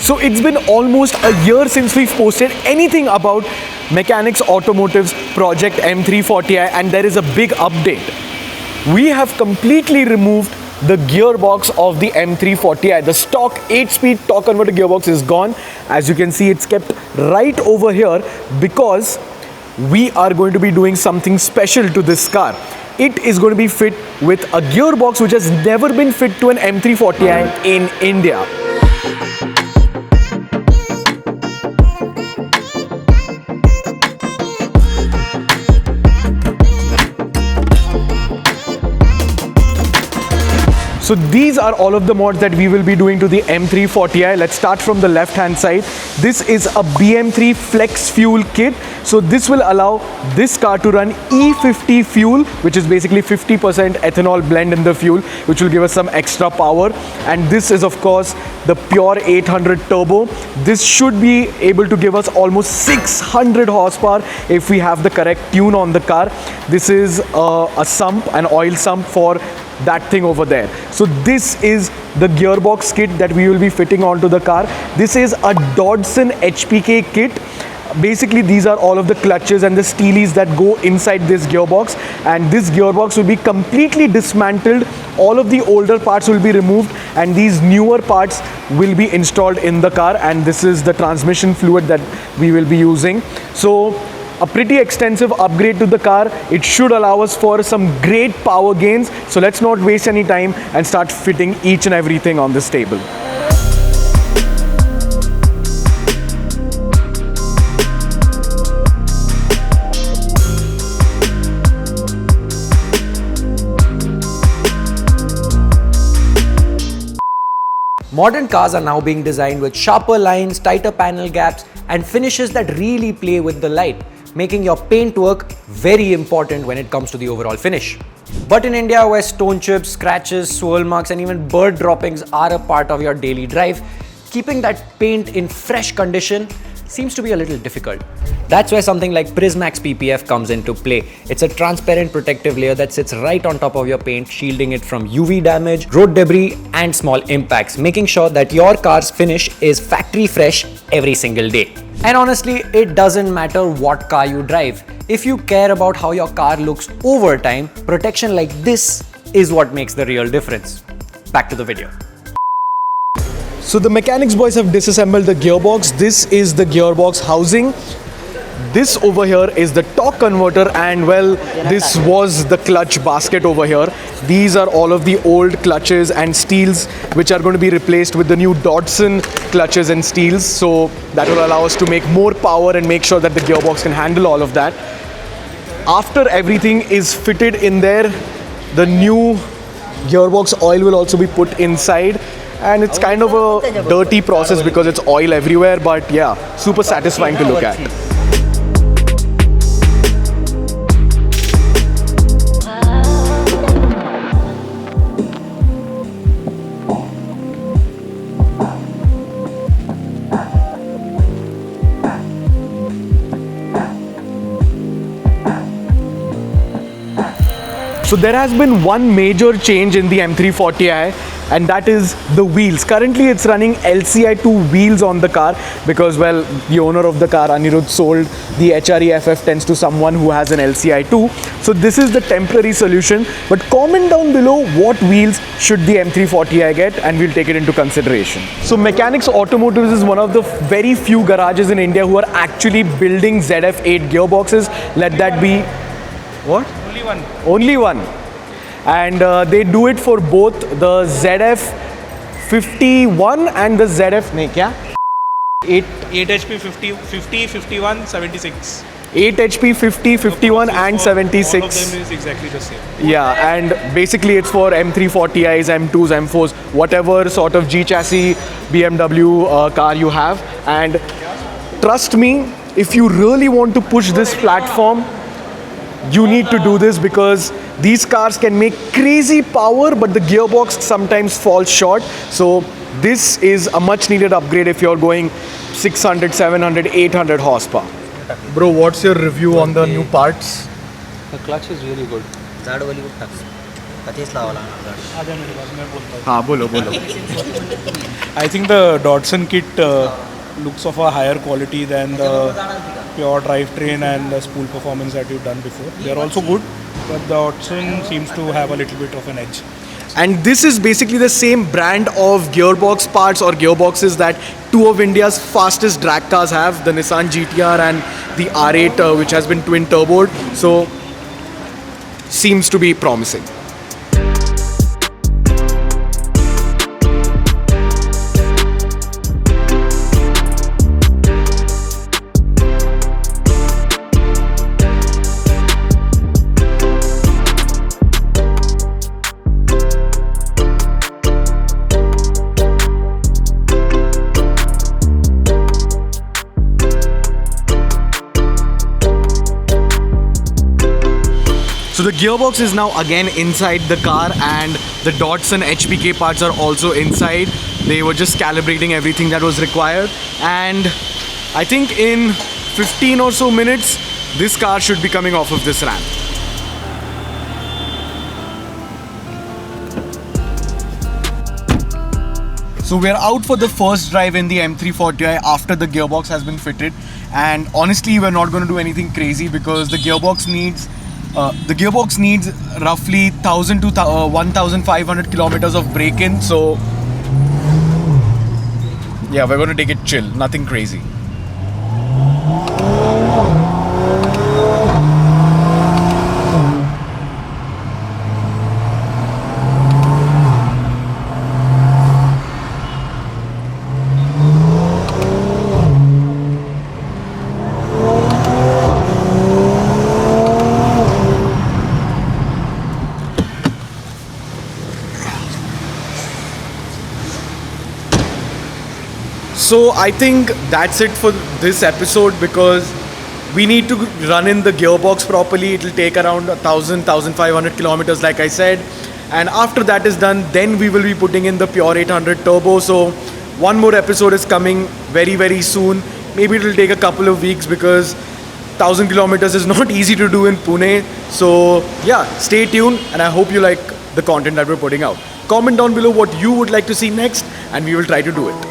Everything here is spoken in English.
So it's been almost a year since we've posted anything about Mechanix Automotive's Project M340i, and there is a big update. We have completely removed the gearbox of the M340i. The stock 8-speed torque converter gearbox is gone. As you can see, it's kept right over here because we are going to be doing something special to this car. It is going to be fit with a gearbox which has never been fit to an M340i in India. So these are all of the mods that we will be doing to the M340i. Let's start from the left hand side. This is a BM3 flex fuel kit. So this will allow this car to run E50 fuel, which is basically 50% ethanol blend in the fuel, which will give us some extra power. And this is of course the pure 800 turbo. This should be able to give us almost 600 horsepower if we have the correct tune on the car. This is a sump, an oil sump for that thing over there. So this is the gearbox kit that we will be fitting onto the car. This is a Dodson HPK kit. Basically these are all of the clutches and the steelies that go inside this gearbox, and this gearbox will be completely dismantled. All of the older parts will be removed and these newer parts will be installed in the car, and this is the transmission fluid that we will be using. So a pretty extensive upgrade to the car. It should allow us for some great power gains. So let's not waste any time and start fitting each and everything on this table. Modern cars are now being designed with sharper lines, tighter panel gaps, and finishes that really play with the light, making your paint work very important when it comes to the overall finish. But in India, where stone chips, scratches, swirl marks, and even bird droppings are a part of your daily drive, keeping that paint in fresh condition seems to be a little difficult. That's where something like PRISMAX PPF comes into play. It's a transparent protective layer that sits right on top of your paint, shielding it from UV damage, road debris, and small impacts, making sure that your car's finish is factory fresh every single day. And honestly, it doesn't matter what car you drive. If you care about how your car looks over time, protection like this is what makes the real difference. Back to the video. So the Mechanix boys have disassembled the gearbox. This is the gearbox housing. This over here is the torque converter, and well, this was the clutch basket over here. These are all of the old clutches and steels which are going to be replaced with the new Dodson clutches and steels. So that will allow us to make more power and make sure that the gearbox can handle all of that. After everything is fitted in there, the new gearbox oil will also be put inside. And it's kind of a dirty process because it's oil everywhere, but yeah, super satisfying to look at. So there has been one major change in the M340i, and that is the wheels. Currently it's running LCI2 wheels on the car because, well, the owner of the car, Anirudh, sold the HRE FF10s to someone who has an LCI2. So this is the temporary solution, but comment down below what wheels should the M340i get and we'll take it into consideration. So Mechanix Automotive is one of the very few garages in India who are actually building ZF8 gearboxes. Let that be, what? Only one. Only one. And they do it for both the ZF51 and the ZF, 8 HP 50, 51, 76. 8 HP 50, 51 and 76. All of them is exactly the same. Yeah, and basically it's for M340is, M2s, M4s, whatever sort of G chassis BMW car you have. And trust me, if you really want to push this platform, you need to do this because these cars can make crazy power, but the gearbox sometimes falls short. So this is a much needed upgrade if you're going 600, 700, 800 horsepower. Bro, what's your review on the new parts? The clutch is really good. कधीच लावा लागणार गाडी. आजा मेरे पास, मैं बोलता हूँ. हाँ बोलो बोलो. I think the Dodson kit looks of a higher quality than the pure drivetrain and the spool performance that you've done before. They're also good, but the Dodson seems to have a little bit of an edge. And this is basically the same brand of gearbox parts or gearboxes that two of India's fastest drag cars have, the Nissan GTR and the R8 which has been twin turboed. So seems to be promising. So the gearbox is now again inside the car and the Dodson HPK parts are also inside. They were just calibrating everything that was required, and I think in 15 or so minutes this car should be coming off of this ramp. So we're out for the first drive in the M340i after the gearbox has been fitted, and honestly we're not going to do anything crazy because the gearbox needs roughly 1000 to 1500 kilometers of brake-in. So yeah, we're going to take it chill, nothing crazy. So I think that's it for this episode because we need to run in the gearbox properly. It will take around 1500 kilometers like I said, and after that is done, then we will be putting in the Pure 800 turbo. So one more episode is coming very soon. Maybe it will take a couple of weeks because 1000 kilometers is not easy to do in Pune. So yeah, stay tuned, and I hope you like the content that we're putting out. Comment down below what you would like to see next and we will try to do it.